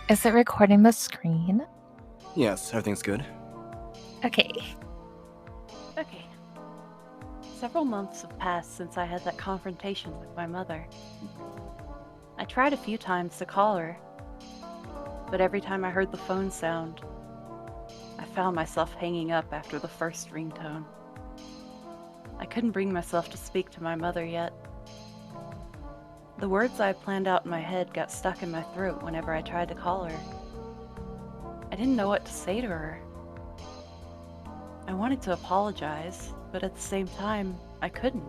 Is it recording the screen? Yes, everything's good. Okay. Okay. Several months have passed since I had that confrontation with my mother. I tried a few times to call her, but every time I heard the phone sound, I found myself hanging up after the first ringtone. I couldn't bring myself to speak to my mother yet. The words I had planned out in my head got stuck in my throat whenever I tried to call her. I didn't know what to say to her. I wanted to apologize, but at the same time, I couldn't.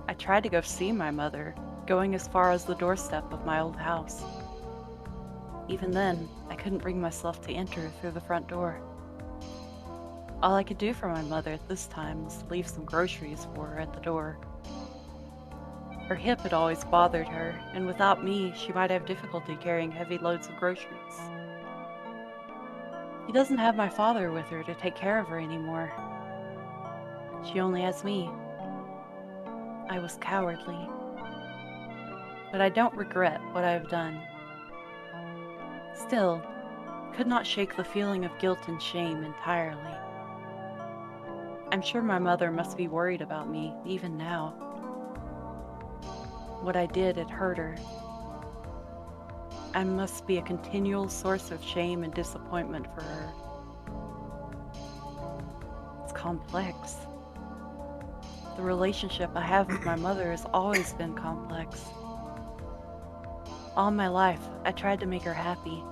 I tried to go see my mother, going as far as the doorstep of my old house. Even then, I couldn't bring myself to enter through the front door. All I could do for my mother at this time was leave some groceries for her at the door. Her hip had always bothered her, and without me, she might have difficulty carrying heavy loads of groceries. She doesn't have my father with her to take care of her anymore. She only has me. I was cowardly. But I don't regret what I have done. Still, could not shake the feeling of guilt and shame entirely. I'm sure my mother must be worried about me, even now. What I did had hurt her. I must be a continual source of shame and disappointment for her. It's complex. The relationship I have with my mother has always been complex. All my life, I tried to make her happy.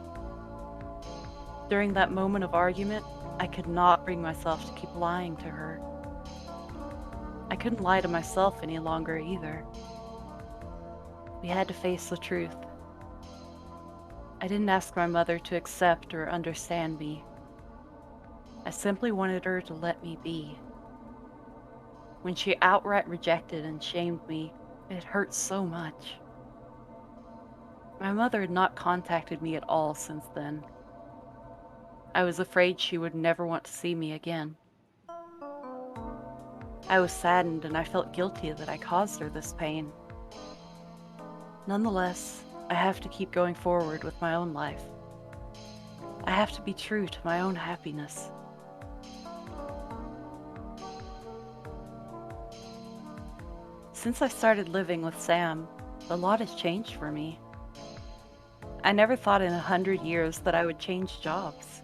During that moment of argument, I could not bring myself to keep lying to her. I couldn't lie to myself any longer either. We had to face the truth. I didn't ask my mother to accept or understand me. I simply wanted her to let me be. When she outright rejected and shamed me, it hurt so much. My mother had not contacted me at all since then. I was afraid she would never want to see me again. I was saddened and I felt guilty that I caused her this pain. Nonetheless, I have to keep going forward with my own life. I have to be true to my own happiness. Since I started living with Sam, a lot has changed for me. I never thought in 100 years that I would change jobs.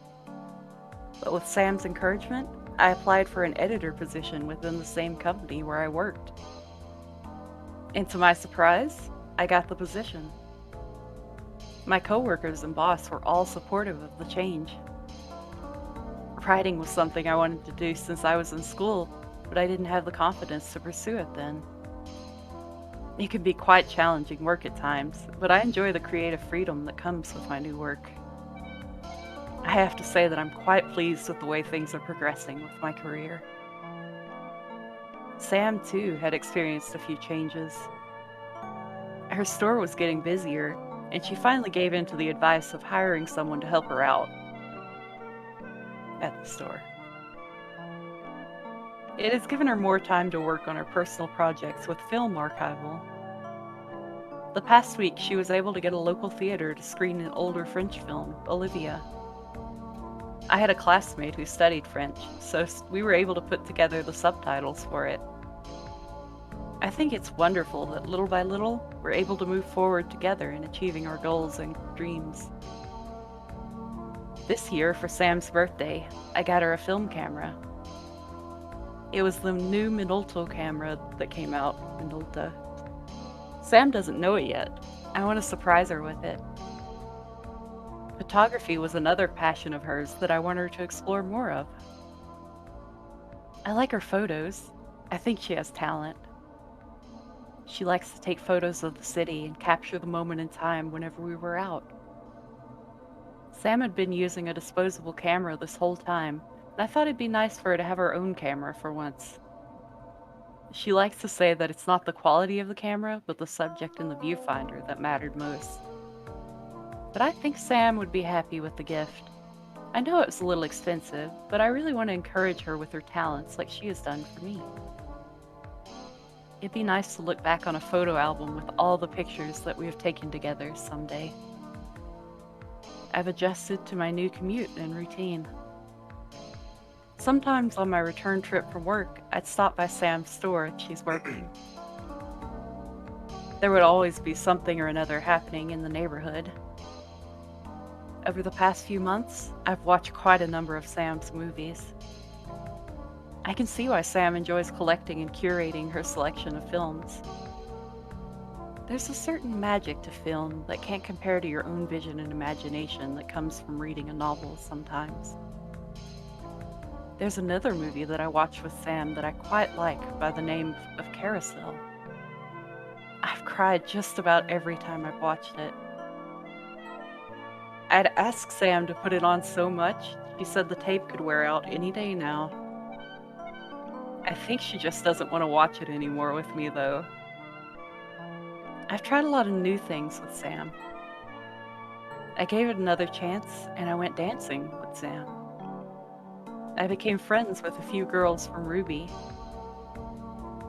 But with Sam's encouragement, I applied for an editor position within the same company where I worked. And to my surprise, I got the position. My coworkers and boss were all supportive of the change. Writing was something I wanted to do since I was in school, but I didn't have the confidence to pursue it then. It can be quite challenging work at times, but I enjoy the creative freedom that comes with my new work. I have to say that I'm quite pleased with the way things are progressing with my career. Sam, too, had experienced a few changes. Her store was getting busier, and she finally gave in to the advice of hiring someone to help her out at the store. It has given her more time to work on her personal projects with film archival. The past week, she was able to get a local theater to screen an older French film, Olivia. I had a classmate who studied French, so we were able to put together the subtitles for it. I think it's wonderful that little by little, we're able to move forward together in achieving our goals and dreams. This year, for Sam's birthday, I got her a film camera. It was the new Minolta camera that came out, Minolta. Sam doesn't know it yet. I want to surprise her with it. Photography was another passion of hers that I want her to explore more of. I like her photos. I think she has talent. She likes to take photos of the city and capture the moment in time whenever we were out. Sam had been using a disposable camera this whole time, and I thought it'd be nice for her to have her own camera for once. She likes to say that it's not the quality of the camera, but the subject in the viewfinder that mattered most. But I think Sam would be happy with the gift. I know it was a little expensive, but I really want to encourage her with her talents like she has done for me. It'd be nice to look back on a photo album with all the pictures that we have taken together someday. I've adjusted to my new commute and routine. Sometimes on my return trip from work, I'd stop by Sam's store and she's working. There would always be something or another happening in the neighborhood. Over the past few months, I've watched quite a number of Sam's movies. I can see why Sam enjoys collecting and curating her selection of films. There's a certain magic to film that can't compare to your own vision and imagination that comes from reading a novel sometimes. There's another movie that I watched with Sam that I quite like by the name of Carousel. I've cried just about every time I've watched it. I'd asked Sam to put it on so much, she said the tape could wear out any day now. I think she just doesn't want to watch it anymore with me, though. I've tried a lot of new things with Sam. I gave it another chance, and I went dancing with Sam. I became friends with a few girls from Ruby.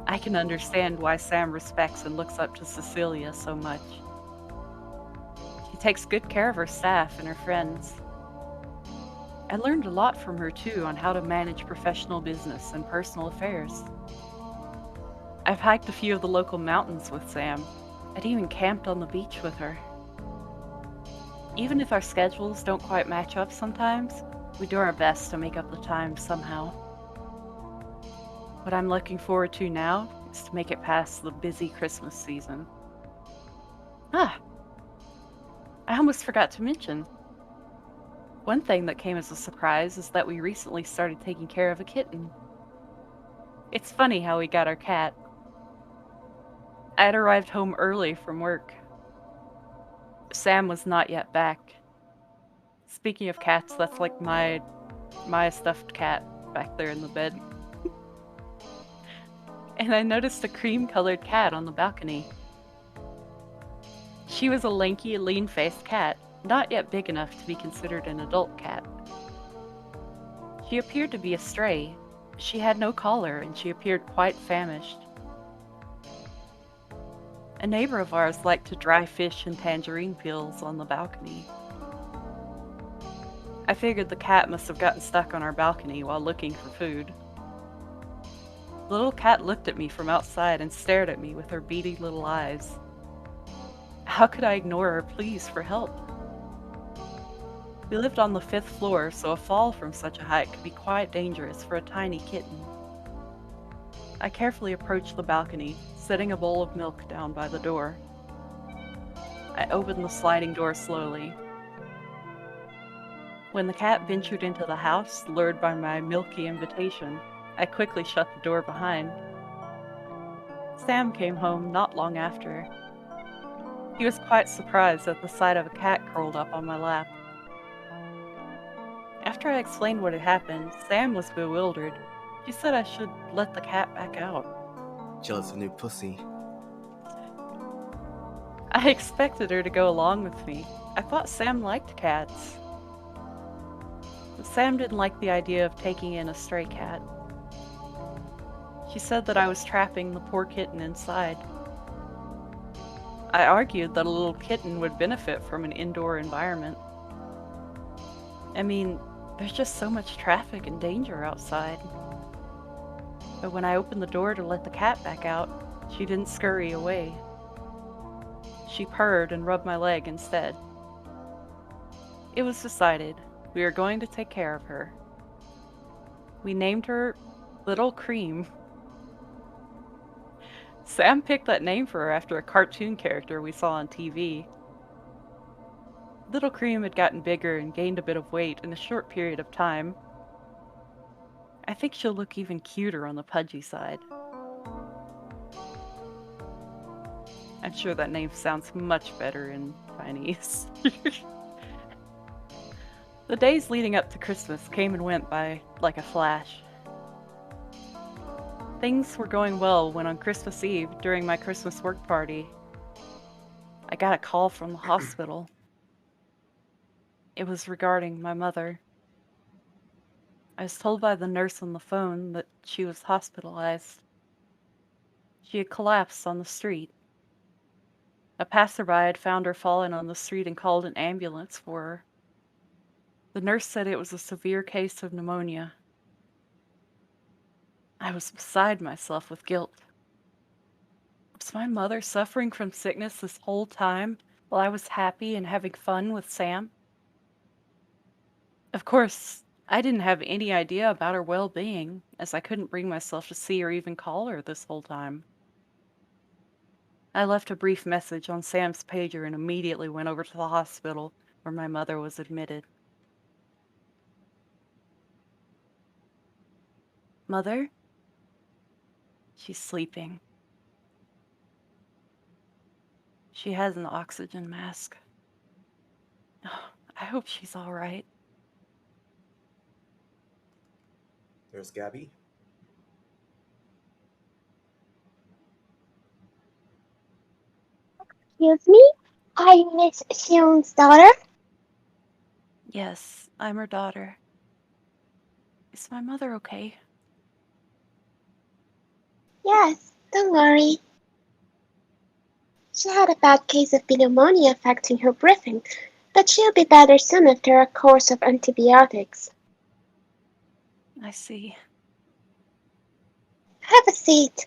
I can understand why Sam respects and looks up to Cecilia so much. She takes good care of her staff and her friends. I learned a lot from her too on how to manage professional business and personal affairs. I've hiked a few of the local mountains with Sam. I'd even camped on the beach with her. Even if our schedules don't quite match up sometimes, we do our best to make up the time somehow. What I'm looking forward to now is to make it past the busy Christmas season. I almost forgot to mention. One thing that came as a surprise is that we recently started taking care of a kitten. It's funny how we got our cat. I had arrived home early from work. Sam was not yet back. Speaking of cats, that's like my stuffed cat back there in the bed. And I noticed a cream-colored cat on the balcony. She was a lanky, lean-faced cat, not yet big enough to be considered an adult cat. She appeared to be a stray. She had no collar, and she appeared quite famished. A neighbor of ours liked to dry fish and tangerine peels on the balcony. I figured the cat must have gotten stuck on our balcony while looking for food. The little cat looked at me from outside and stared at me with her beady little eyes. How could I ignore her pleas for help? We lived on the 5th floor, so a fall from such a height could be quite dangerous for a tiny kitten. I carefully approached the balcony, setting a bowl of milk down by the door. I opened the sliding door slowly. When the cat ventured into the house, lured by my milky invitation, I quickly shut the door behind. Sam came home not long after. He was quite surprised at the sight of a cat curled up on my lap. After I explained what had happened, Sam was bewildered. She said I should let the cat back out. Jealous of new pussy. I expected her to go along with me. I thought Sam liked cats. But Sam didn't like the idea of taking in a stray cat. She said that I was trapping the poor kitten inside. I argued that a little kitten would benefit from an indoor environment. I mean, there's just so much traffic and danger outside. But when I opened the door to let the cat back out, she didn't scurry away. She purred and rubbed my leg instead. It was decided we were going to take care of her. We named her Little Cream. Sam picked that name for her after a cartoon character we saw on TV. Little Cream had gotten bigger and gained a bit of weight in a short period of time. I think she'll look even cuter on the pudgy side. I'm sure that name sounds much better in Chinese. The days leading up to Christmas came and went by like a flash. Things were going well when on Christmas Eve, during my Christmas work party, I got a call from the hospital. It was regarding my mother. I was told by the nurse on the phone that she was hospitalized. She had collapsed on the street. A passerby had found her fallen on the street and called an ambulance for her. The nurse said it was a severe case of pneumonia. I was beside myself with guilt. Was my mother suffering from sickness this whole time while I was happy and having fun with Sam? Of course, I didn't have any idea about her well being, as I couldn't bring myself to see or even call her this whole time. I left a brief message on Sam's pager and immediately went over to the hospital where my mother was admitted. Mother? She's sleeping. She has an oxygen mask. Oh, I hope she's all right. There's Gabby. Excuse me? Are you Miss Cheung's daughter? Yes, I'm her daughter. Is my mother okay? Yes, don't worry. She had a bad case of pneumonia affecting her breathing, but she'll be better soon after a course of antibiotics. I see. Have a seat.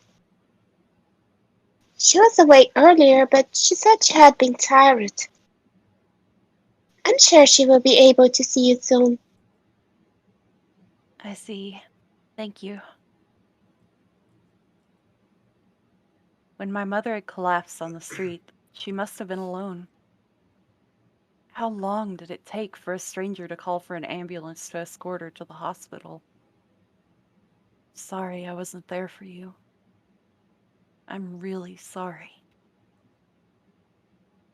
She was awake earlier, but she said she had been tired. I'm sure she will be able to see you soon. I see. Thank you. When my mother had collapsed on the street, she must have been alone. How long did it take for a stranger to call for an ambulance to escort her to the hospital? Sorry I wasn't there for you. I'm really sorry.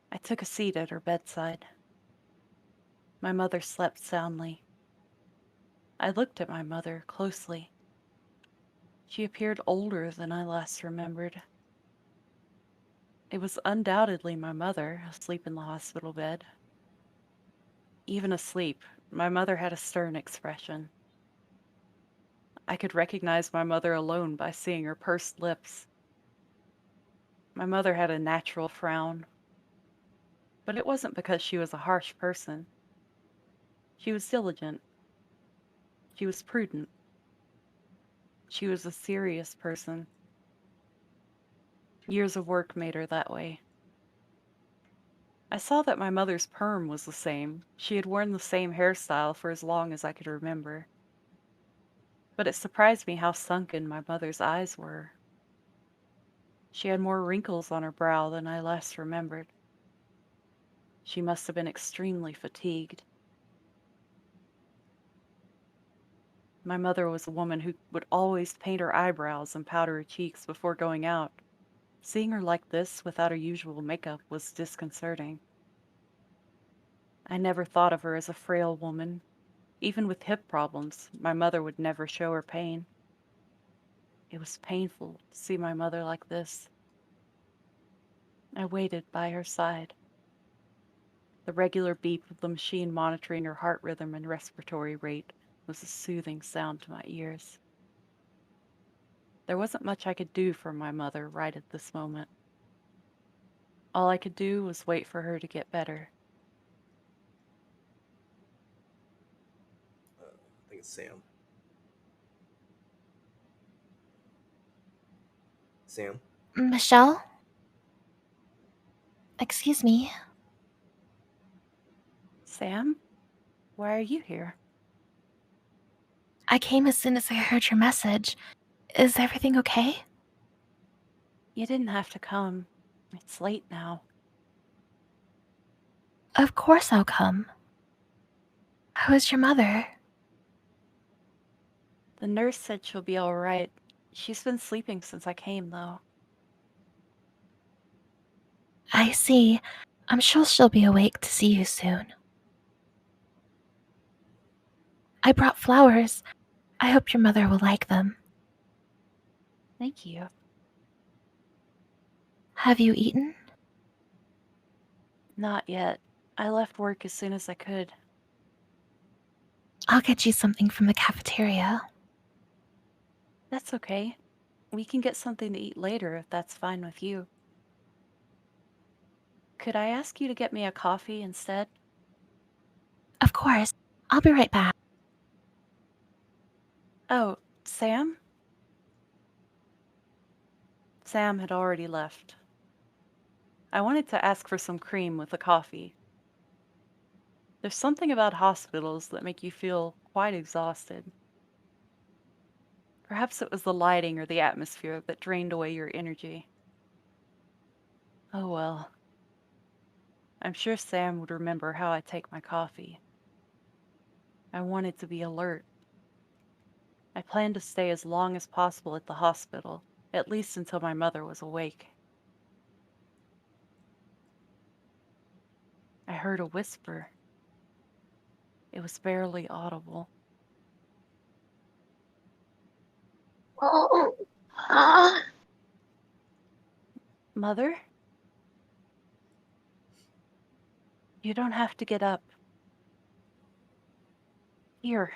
I took a seat at her bedside. My mother slept soundly. I looked at my mother closely. She appeared older than I last remembered. It was undoubtedly my mother asleep in the hospital bed. Even asleep, my mother had a stern expression. I could recognize my mother alone by seeing her pursed lips. My mother had a natural frown, but it wasn't because she was a harsh person. She was diligent. She was prudent. She was a serious person. Years of work made her that way. I saw that my mother's perm was the same. She had worn the same hairstyle for as long as I could remember. But it surprised me how sunken my mother's eyes were. She had more wrinkles on her brow than I last remembered. She must have been extremely fatigued. My mother was a woman who would always paint her eyebrows and powder her cheeks before going out. Seeing her like this without her usual makeup was disconcerting. I never thought of her as a frail woman. Even with hip problems, my mother would never show her pain. It was painful to see my mother like this. I waited by her side. The regular beep of the machine monitoring her heart rhythm and respiratory rate was a soothing sound to my ears. There wasn't much I could do for my mother right at this moment. All I could do was wait for her to get better. I think it's Sam. Sam? Michelle? Excuse me. Sam? Why are you here? I came as soon as I heard your message. Is everything okay? You didn't have to come. It's late now. Of course I'll come. How is your mother? The nurse said she'll be all right. She's been sleeping since I came, though. I see. I'm sure she'll be awake to see you soon. I brought flowers. I hope your mother will like them. Thank you. Have you eaten? Not yet. I left work as soon as I could. I'll get you something from the cafeteria. That's okay. We can get something to eat later if that's fine with you. Could I ask you to get me a coffee instead? Of course. I'll be right back. Oh, Sam? Sam had already left. I wanted to ask for some cream with the coffee. There's something about hospitals that make you feel quite exhausted. Perhaps it was the lighting or the atmosphere that drained away your energy. Oh well. I'm sure Sam would remember how I take my coffee. I wanted to be alert. I planned to stay as long as possible at the hospital, at least until my mother was awake. I heard a whisper. It was barely audible. Oh, Mother? You don't have to get up. Here.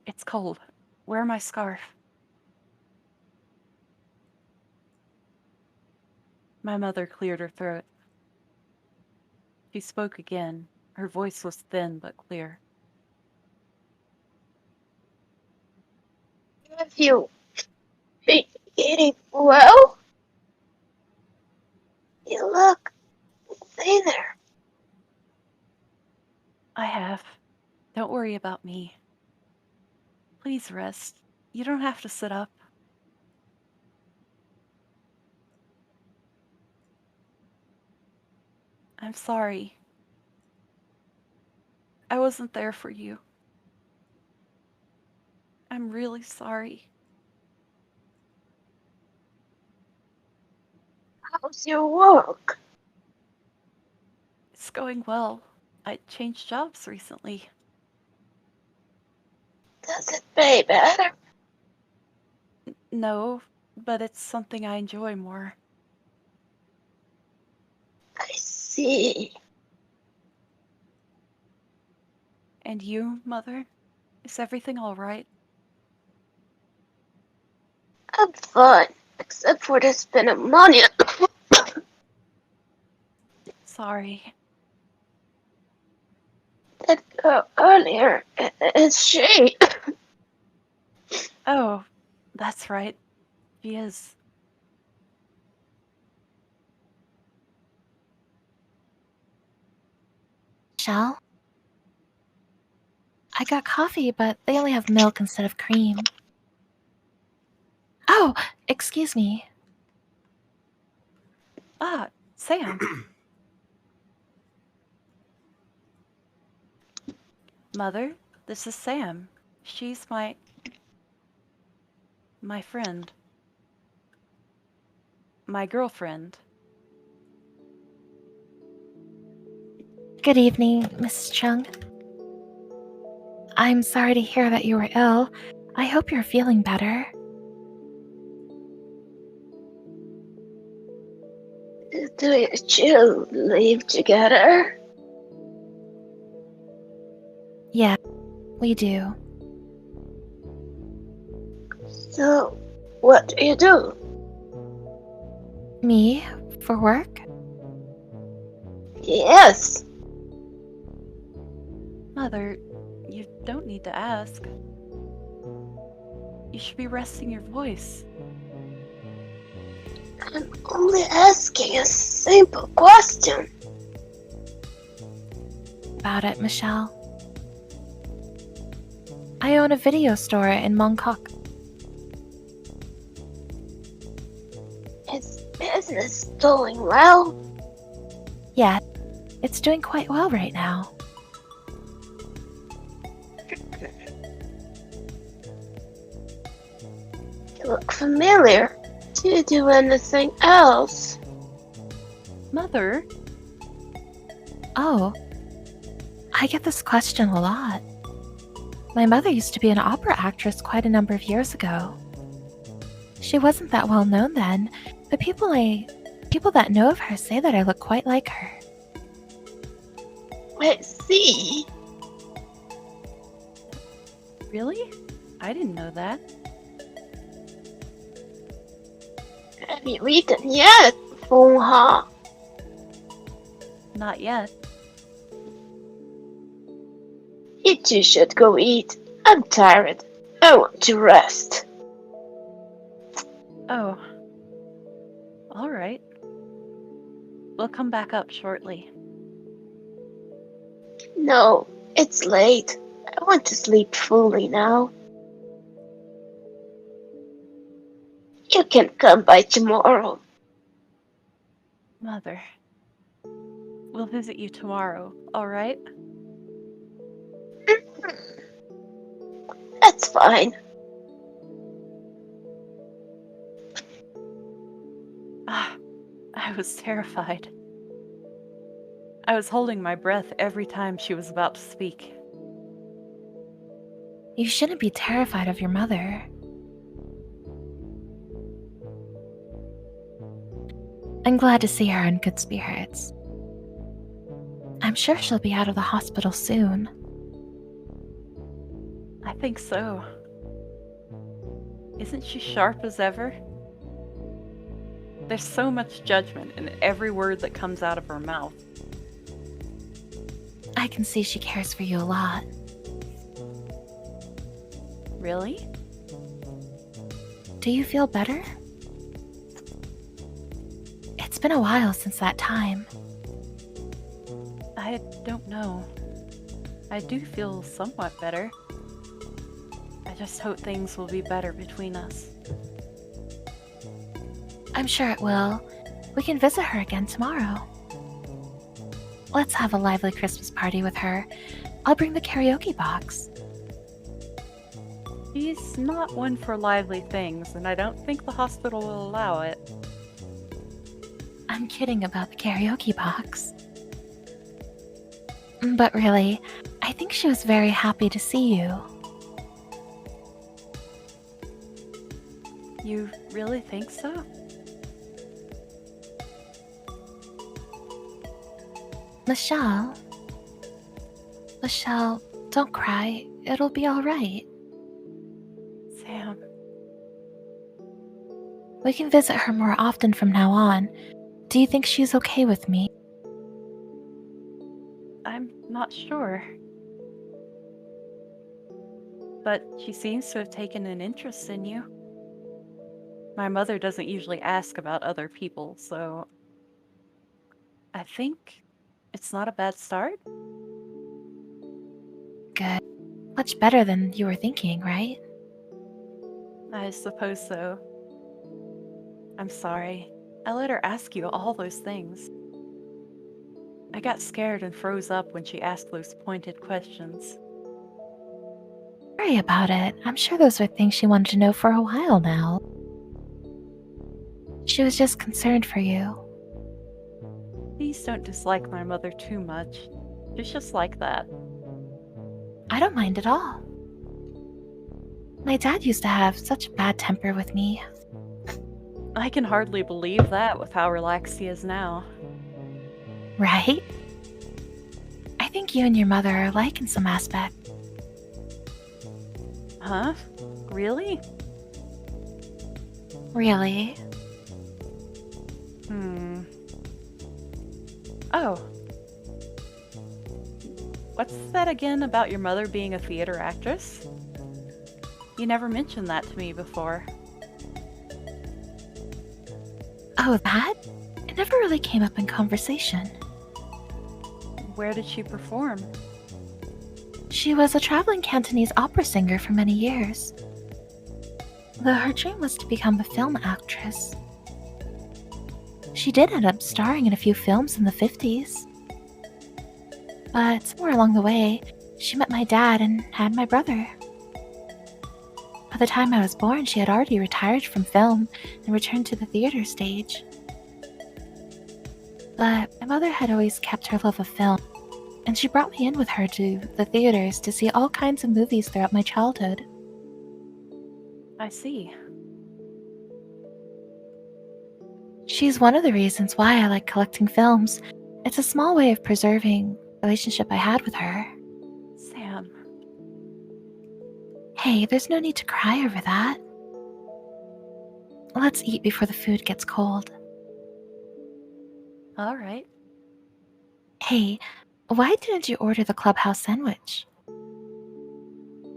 It's cold. Wear my scarf. My mother cleared her throat. She spoke again. Her voice was thin but clear. have you been eating well? You look thinner. I have. Don't worry about me. Please rest. You don't have to sit up. I'm sorry. I wasn't there for you. I'm really sorry. How's your work? It's going well. I changed jobs recently. Does it pay better? No, but it's something I enjoy more. I see. And you, Mother? Is everything all right? I'm fine, except for this pneumonia. Sorry. That girl earlier, is she? Oh, that's right. She is. Michelle? I got coffee, but they only have milk instead of cream. Oh, excuse me. Ah, Sam. Mother, this is Sam. She's my friend. My girlfriend. Good evening, Mrs. Cheung. I'm sorry to hear that you were ill. I hope you're feeling better. Do you two live together? Yeah, we do. So, what do you do? Me? For work? Yes. Mother, you don't need to ask. You should be resting your voice. I'm only asking a simple question. About it, Michelle. I own a video store in Mongkok. Is business doing well? Yeah, it's doing quite well right now. You look familiar. Do you do anything else? Mother? Oh, I get this question a lot. My mother used to be an opera actress quite a number of years ago. She wasn't that well known then, but people that know of her say that I look quite like her. I see. Really? I didn't know that. Have you eaten yet, Fung Ha? Not yet. You two should go eat. I'm tired. I want to rest. Oh, all right. We'll come back up shortly. No, it's late. I want to sleep fully now. You can come by tomorrow. Mother, we'll visit you tomorrow, all right? That's fine. Ah, I was terrified. I was holding my breath every time she was about to speak. You shouldn't be terrified of your mother. I'm glad to see her in good spirits. I'm sure she'll be out of the hospital soon. I think so. Isn't she sharp as ever? There's so much judgment in every word that comes out of her mouth. I can see she cares for you a lot. Really? Do you feel better? It's been a while since that time. I don't know. I do feel somewhat better. I just hope things will be better between us. I'm sure it will. We can visit her again tomorrow. Let's have a lively Christmas party with her. I'll bring the karaoke box. She's not one for lively things, and I don't think the hospital will allow it. I'm kidding about the karaoke box. But really, I think she was very happy to see you. You really think so? Michelle, don't cry. It'll be all right. Sam, We can visit her more often from now on. Do you think she's okay with me? I'm not sure. But she seems to have taken an interest in you. My mother doesn't usually ask about other people, so I think it's not a bad start. Good. Much better than you were thinking, right? I suppose so. I'm sorry. I let her ask you all those things. I got scared and froze up when she asked those pointed questions. Sorry about it. I'm sure those were things she wanted to know for a while now. She was just concerned for you. Please don't dislike my mother too much. She's just like that. I don't mind at all. My dad used to have such a bad temper with me. I can hardly believe that with how relaxed he is now. Right? I think you and your mother are alike in some aspect. Huh? Really? Really? Oh. What's that again about your mother being a theater actress? You never mentioned that to me before. Oh, that? It never really came up in conversation. Where did she perform? She was a traveling Cantonese opera singer for many years. Though her dream was to become a film actress. She did end up starring in a few films in the 50s. But somewhere along the way, she met my dad and had my brother. By the time I was born, she had already retired from film and returned to the theater stage. But my mother had always kept her love of film, and she brought me in with her to the theaters to see all kinds of movies throughout my childhood. I see. She's one of the reasons why I like collecting films. It's a small way of preserving the relationship I had with her. Sam. Hey, there's no need to cry over that. Let's eat before the food gets cold. All right. Hey, why didn't you order the clubhouse sandwich?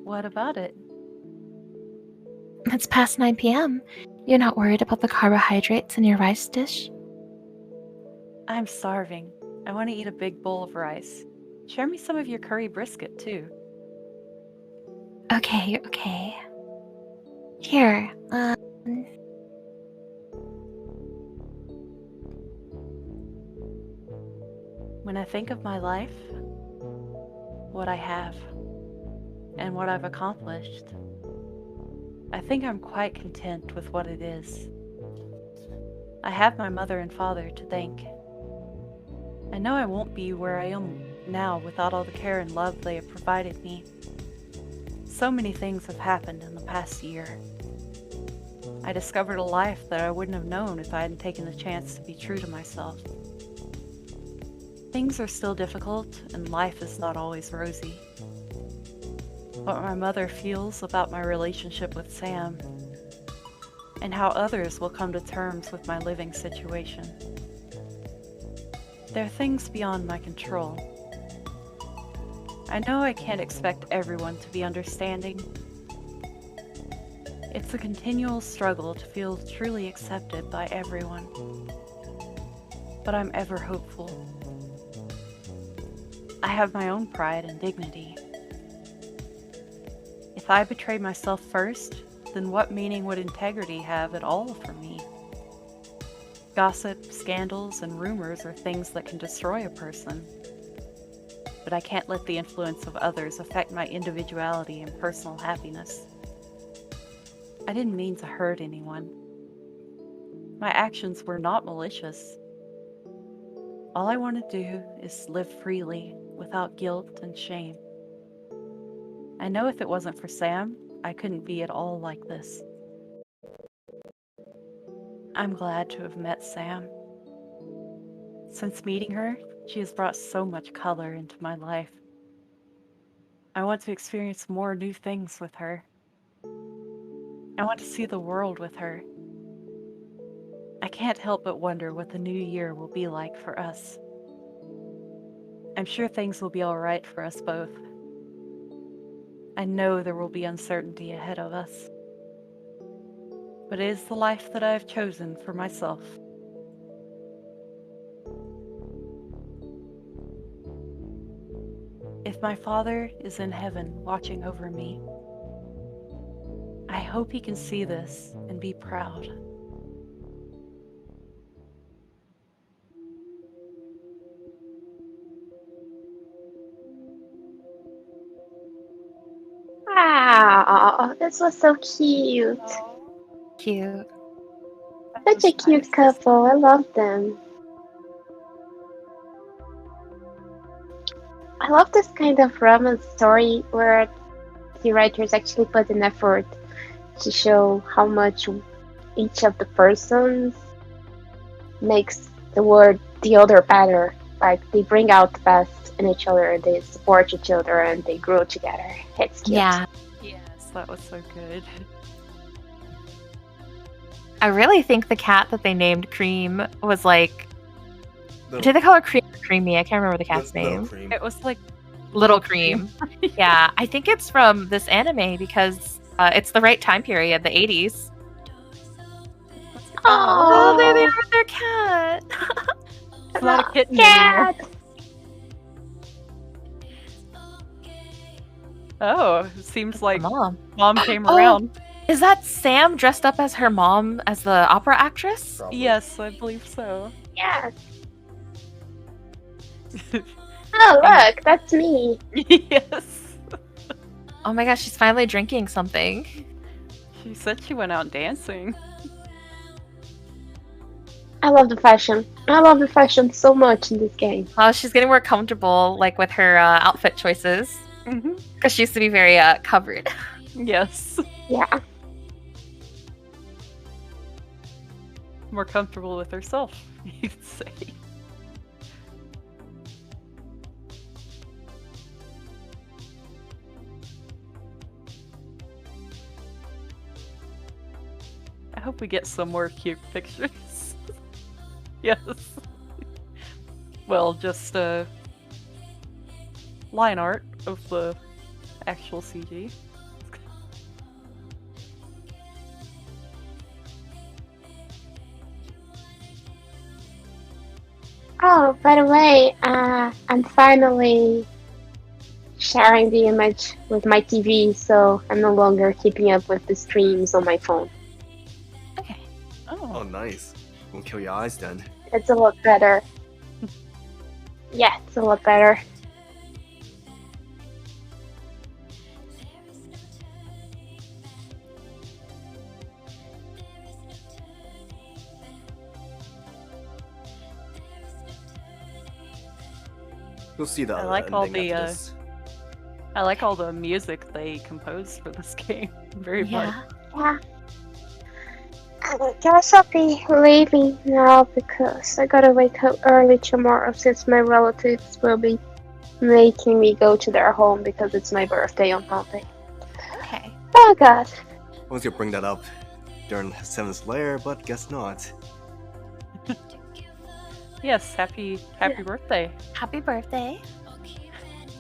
What about it? It's past 9 p.m. You're not worried about the carbohydrates in your rice dish? I'm starving. I want to eat a big bowl of rice. Share me some of your curry brisket, too. Okay. Here, When I think of my life, what I have, and what I've accomplished, I think I'm quite content with what it is. I have my mother and father to thank. I know I won't be where I am now without all the care and love they have provided me. So many things have happened in the past year. I discovered a life that I wouldn't have known if I hadn't taken the chance to be true to myself. Things are still difficult, and life is not always rosy. What my mother feels about my relationship with Sam, and how others will come to terms with my living situation. There are things beyond my control. I know I can't expect everyone to be understanding. It's a continual struggle to feel truly accepted by everyone. But I'm ever hopeful. I have my own pride and dignity. If I betray myself first, then what meaning would integrity have at all for me? Gossip, scandals, and rumors are things that can destroy a person. But I can't let the influence of others affect my individuality and personal happiness. I didn't mean to hurt anyone. My actions were not malicious. All I want to do is live freely, without guilt and shame. I know if it wasn't for Sam, I couldn't be at all like this. I'm glad to have met Sam. Since meeting her, she has brought so much color into my life. I want to experience more new things with her. I want to see the world with her. I can't help but wonder what the new year will be like for us. I'm sure things will be all right for us both. I know there will be uncertainty ahead of us. But it is the life that I have chosen for myself. If my father is in heaven watching over me, I hope he can see this and be proud. Wow, this was so cute. cute. Such a cute couple. I love them. I love this kind of romance story where the writers actually put an effort to show how much each of the persons makes the other better. Like they bring out the best in each other, they support each other, and they grow together. It's cute. Yeah. Yes, that was so good. I really think the cat that they named Cream was like. Little, Did they call her Cream or Creamy? I can't remember the cat's Little name. Cream. It was like Little Cream. Yeah, I think it's from this anime because it's the right time period, the 80s. Oh, there they are with their cat. It's not a kitten anymore. Cat. Oh, it seems like Mom. Mom came Oh. around. Is that Sam dressed up as her mom as the opera actress? Probably. Yes, I believe so. Yes. Oh, look, that's me. Yes. Oh my gosh, she's finally drinking something. She said she went out dancing. I love the fashion. I love the fashion so much in this game. Oh, she's getting more comfortable, like with her outfit choices, Mm-hmm. because she used to be very covered. Yes. Yeah. More comfortable with herself, you could say. I hope we get some more cute pictures. Yes. Well, just line art of the actual CG. Oh, by the way, I'm finally sharing the image with my TV, so I'm no longer keeping up with the streams on my phone. Okay. Oh, Oh, nice. Won't kill your eyes then. It's a lot better. Yeah, it's a lot better. You'll see the I other like all ending the, after this. I like all the music they composed for this game very much. Yeah. Yeah. I guess I'll be leaving now because I gotta wake up early tomorrow since my relatives will be making me go to their home because it's my birthday on Monday. Okay. Oh god. I was gonna bring that up during Seven's Lair, but guess not. Yes, happy birthday. Happy birthday.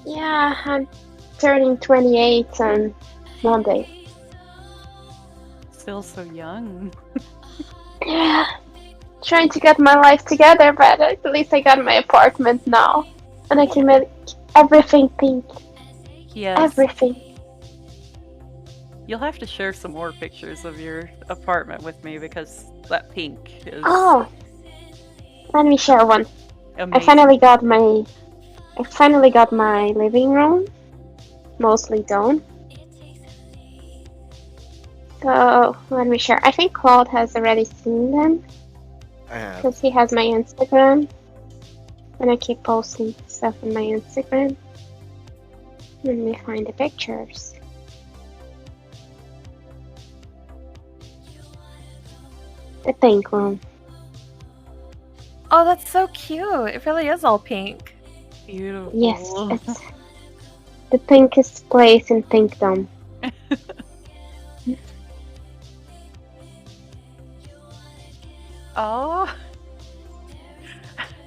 Yeah, I'm turning 28 on Monday. Still so young. Yeah. Trying to get my life together, but at least I got my apartment now. And I can make everything pink. Yes. Everything. You'll have to share some more pictures of your apartment with me because that pink is Oh, let me share one. amazing. I finally got my living room mostly done. So let me share. I think Claude has already seen them I have. because he has my Instagram, and I keep posting stuff on my Instagram. Let me find the pictures. The pink one. Oh, that's so cute. It really is all pink. Beautiful. Yes, it's the pinkest place in Pinkdom. Oh,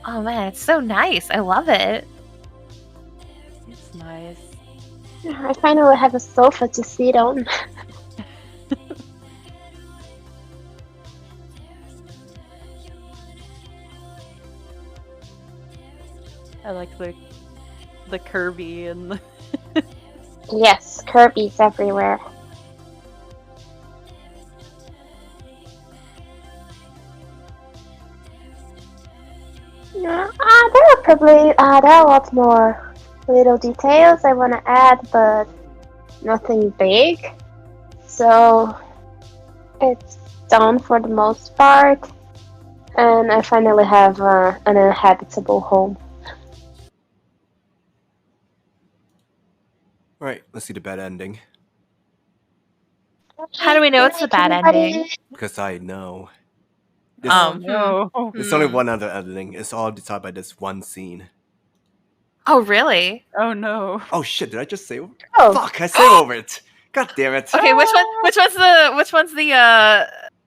Oh man, it's so nice. I love it. it's nice. I finally have a sofa to sit on. I like the Kirby and the Yes, Kirby's everywhere. Yeah, there are a lot more little details I want to add, but nothing big. So it's done for the most part, and I finally have an inhabitable home. Right, let's see the bad ending. How do we know it's a Like bad everybody- ending? Because I know. Oh Hmm. no. There's only one other ending. It's all decided by this one scene. Oh, really? Oh no. Oh shit, did I just say over? Oh, Fuck, I say over it! God damn it! Okay, which one's the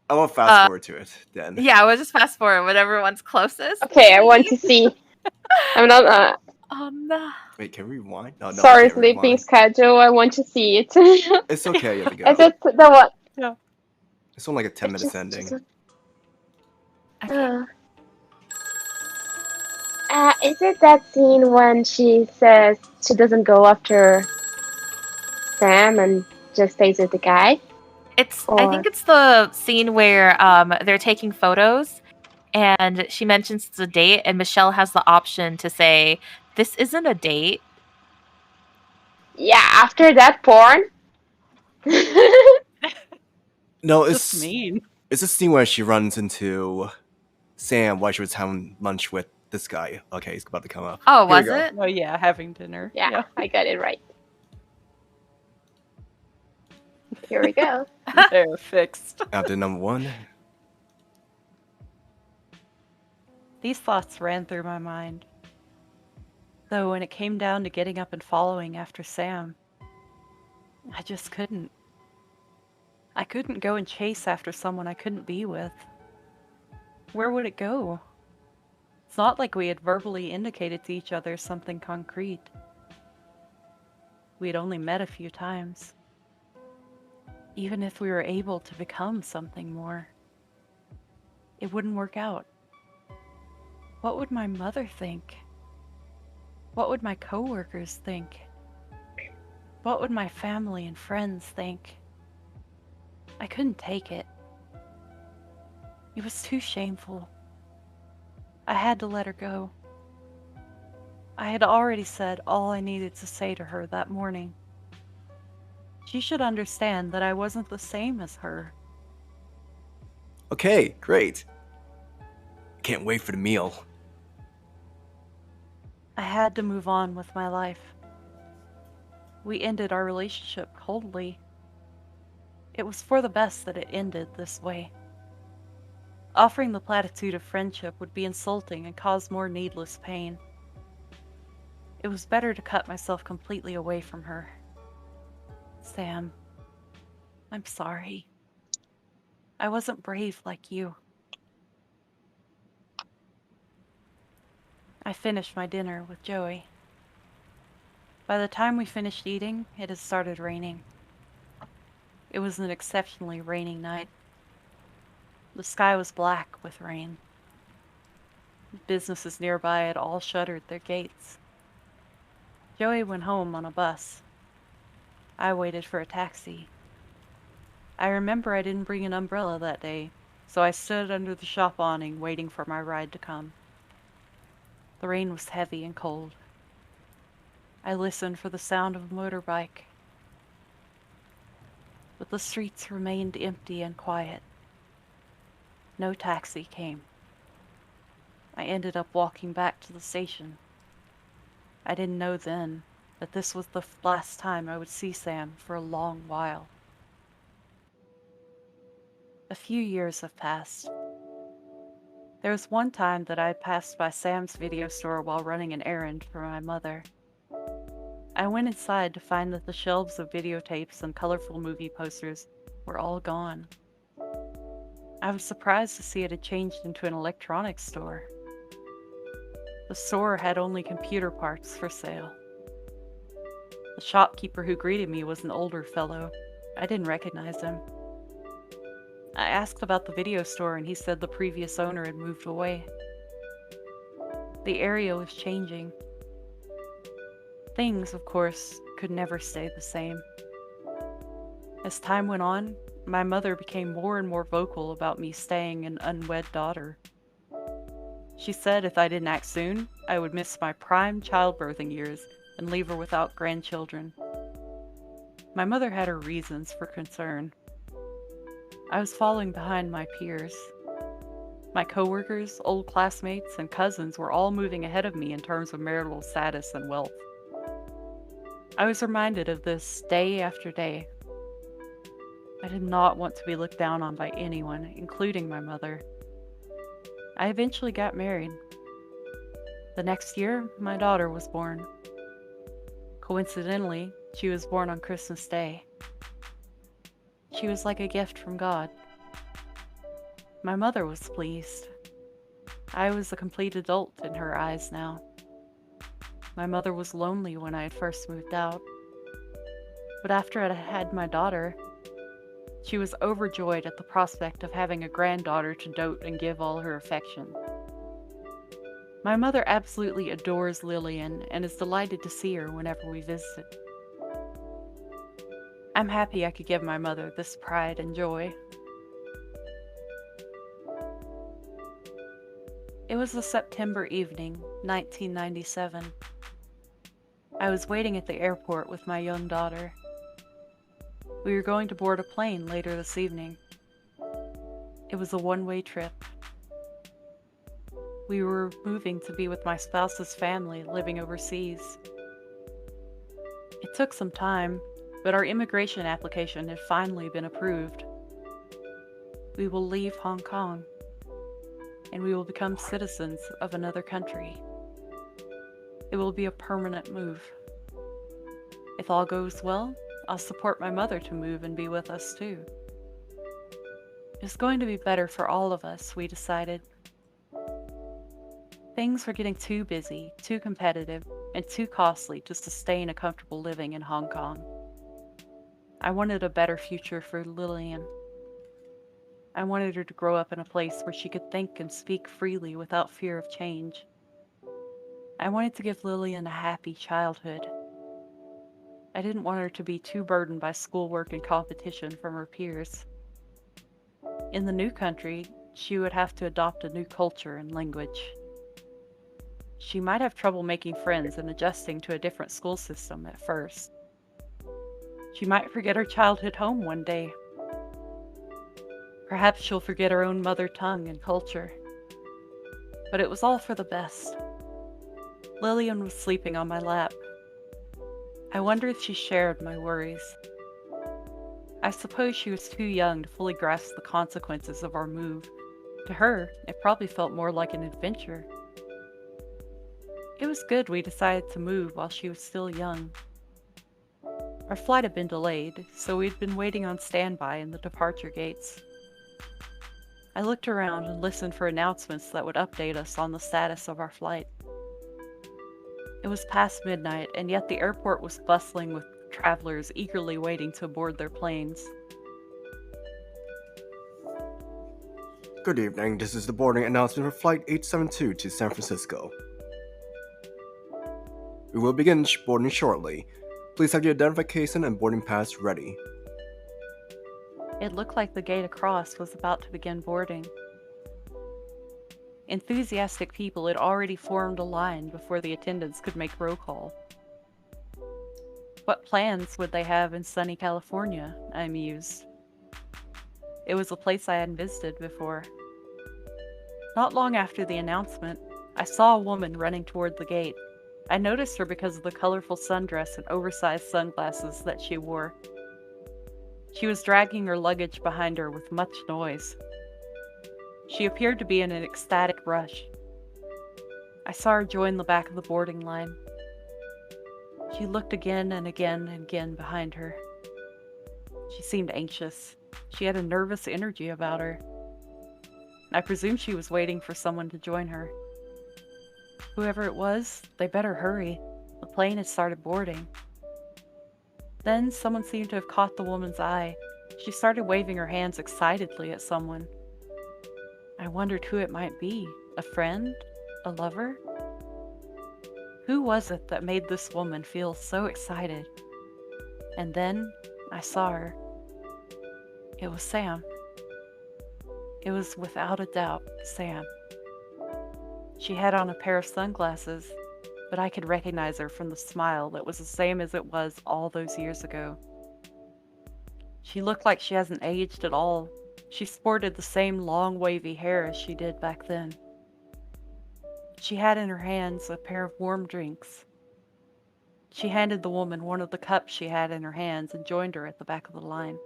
I will fast forward to it then. yeah, we'll just fast forward, whatever one's closest. okay, I want to see. I'm not. No. Wait, can we rewind? No, I Sorry, can't sleeping rewind. schedule. I want to see it. It's okay, you have to Is go. it the one? It's only like a 10 minutes ending. Okay. Is it that scene when she says she doesn't go after Sam and just stays with the guy? I think it's the scene where they're taking photos and she mentions it's a date and Michelle has the option to say, "This isn't a date." Yeah, after that porn. No, Just it's mean. it's a scene where she runs into Sam while she was having lunch with this guy. Okay, he's about to come up. Oh, Here we was go. it? Oh yeah, having dinner. Yeah, I got it right. Here we go. They're fixed. After number one. These thoughts ran through my mind. Though when it came down to getting up and following after Sam, I just couldn't. I couldn't go and chase after someone I couldn't be with. Where would it go? It's not like we had verbally indicated to each other something concrete. We had only met a few times. Even if we were able to become something more, it wouldn't work out. What would my mother think? What would my coworkers think? What would my family and friends think? I couldn't take it. It was too shameful. I had to let her go. I had already said all I needed to say to her that morning. She should understand that I wasn't the same as her. Okay, great. Can't wait for the meal. I had to move on with my life. We ended our relationship coldly. It was for the best that it ended this way. Offering the platitude of friendship would be insulting and cause more needless pain. It was better to cut myself completely away from her. Sam, I'm sorry. I wasn't brave like you. I finished my dinner with Joey. By the time we finished eating, it had started raining. It was an exceptionally rainy night. The sky was black with rain. Businesses nearby had all shuttered their gates. Joey went home on a bus. I waited for a taxi. I remember I didn't bring an umbrella that day, so I stood under the shop awning waiting for my ride to come. The rain was heavy and cold. I listened for the sound of a motorbike. But the streets remained empty and quiet. No taxi came. I ended up walking back to the station. I didn't know then that this was the last time I would see Sam for a long while. A few years have passed. There was one time that I passed by Sam's video store while running an errand for my mother. I went inside to find that the shelves of videotapes and colorful movie posters were all gone. I was surprised to see it had changed into an electronics store. The store had only computer parts for sale. The shopkeeper who greeted me was an older fellow. I didn't recognize him. I asked about the video store and he said the previous owner had moved away. The area was changing. Things, of course, could never stay the same. As time went on, my mother became more and more vocal about me staying an unwed daughter. She said if I didn't act soon, I would miss my prime childbirthing years and leave her without grandchildren. My mother had her reasons for concern. I was falling behind my peers. My coworkers, old classmates, and cousins were all moving ahead of me in terms of marital status and wealth. I was reminded of this day after day. I did not want to be looked down on by anyone, including my mother. I eventually got married. The next year, my daughter was born. Coincidentally, she was born on Christmas Day. She was like a gift from God. My mother was pleased. I was a complete adult in her eyes now. My mother was lonely when I had first moved out. But after I had my daughter, she was overjoyed at the prospect of having a granddaughter to dote and give all her affection. My mother absolutely adores Lillian and is delighted to see her whenever we visit. I'm happy I could give my mother this pride and joy. It was a September evening, 1997. I was waiting at the airport with my young daughter. We were going to board a plane later this evening. It was a one-way trip. We were moving to be with my spouse's family living overseas. It took some time, but our immigration application had finally been approved. We will leave Hong Kong, and we will become citizens of another country. It will be a permanent move. If all goes well, I'll support my mother to move and be with us too. It's going to be better for all of us, we decided. Things were getting too busy, too competitive, and too costly to sustain a comfortable living in Hong Kong. I wanted a better future for Lillian. I wanted her to grow up in a place where she could think and speak freely without fear of change. I wanted to give Lillian a happy childhood. I didn't want her to be too burdened by schoolwork and competition from her peers. In the new country, she would have to adopt a new culture and language. She might have trouble making friends and adjusting to a different school system at first. She might forget her childhood home one day. Perhaps she'll forget her own mother tongue and culture. But it was all for the best. Lillian was sleeping on my lap. I wondered if she shared my worries. I suppose she was too young to fully grasp the consequences of our move. To her, it probably felt more like an adventure. It was good we decided to move while she was still young. Our flight had been delayed, so we'd been waiting on standby in the departure gates. I looked around and listened for announcements that would update us on the status of our flight. It was past midnight, and yet the airport was bustling with travelers eagerly waiting to board their planes. Good evening, this is the boarding announcement for Flight 872 to San Francisco. We will begin boarding shortly. Please have your identification and boarding pass ready. It looked like the gate across was about to begin boarding. Enthusiastic people had already formed a line before the attendants could make roll call. What plans would they have in sunny California? I mused. It was a place I hadn't visited before. Not long after the announcement, I saw a woman running toward the gate. I noticed her because of the colorful sundress and oversized sunglasses that she wore. She was dragging her luggage behind her with much noise. She appeared to be in an ecstatic rush. I saw her join the back of the boarding line. She looked again and again and again behind her. She seemed anxious. She had a nervous energy about her. I presume she was waiting for someone to join her. Whoever it was, they better hurry. The plane had started boarding. Then someone seemed to have caught the woman's eye. She started waving her hands excitedly at someone. I wondered who it might be. A friend? A lover? Who was it that made this woman feel so excited? And then I saw her. It was Sam. It was without a doubt Sam. She had on a pair of sunglasses, but I could recognize her from the smile that was the same as it was all those years ago. She looked like she hasn't aged at all. She sported the same long wavy hair as she did back then. She had in her hands a pair of warm drinks. She handed the woman one of the cups she had in her hands and joined her at the back of the line.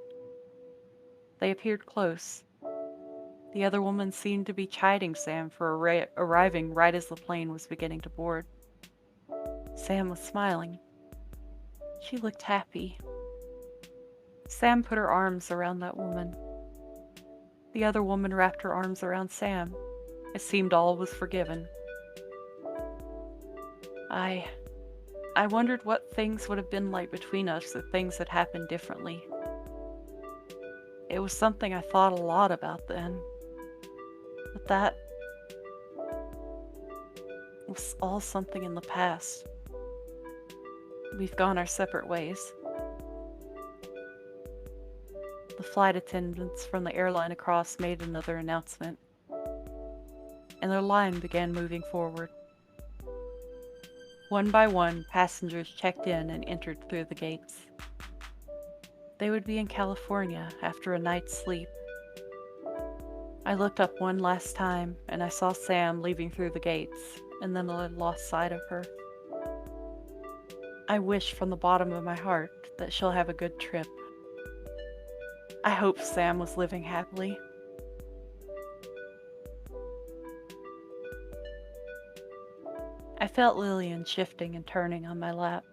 They appeared close. The other woman seemed to be chiding Sam for arriving right as the plane was beginning to board. Sam was smiling. She looked happy. Sam put her arms around that woman. The other woman wrapped her arms around Sam. It seemed all was forgiven. I wondered what things would have been like between us if things had happened differently. It was something I thought a lot about then. But that was all something in the past. We've gone our separate ways. The flight attendants from the airline across made another announcement, and their line began moving forward. One by one, passengers checked in and entered through the gates. They would be in California after a night's sleep. I looked up one last time, and I saw Sam leaving through the gates, and then I lost sight of her. I wish from the bottom of my heart that she'll have a good trip. I hope Sam was living happily. I felt Lillian shifting and turning on my lap.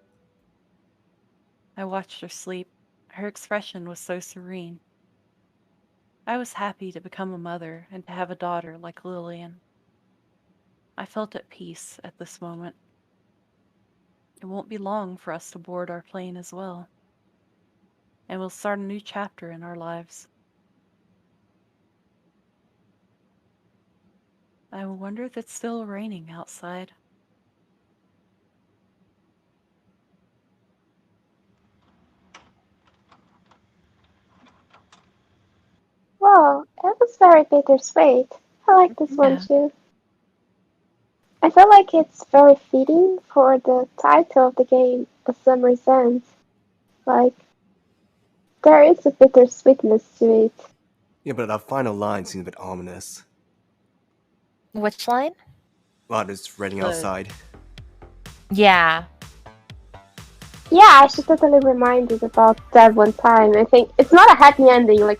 I watched her sleep. Her expression was so serene. I was happy to become a mother and to have a daughter like Lillian. I felt at peace at this moment. It won't be long for us to board our plane as well, and we'll start a new chapter in our lives. I wonder if it's still raining outside. Well, it was very bittersweet. I like this one Yeah. too. I feel like it's very fitting for the title of the game, A Summer's End. Like, there is a bittersweetness to it. Yeah, but that final line seems a bit ominous. Which line? Wow, it's raining The- outside. Yeah. Yeah, I should totally remind it about that one time. I think it's not a happy ending, like a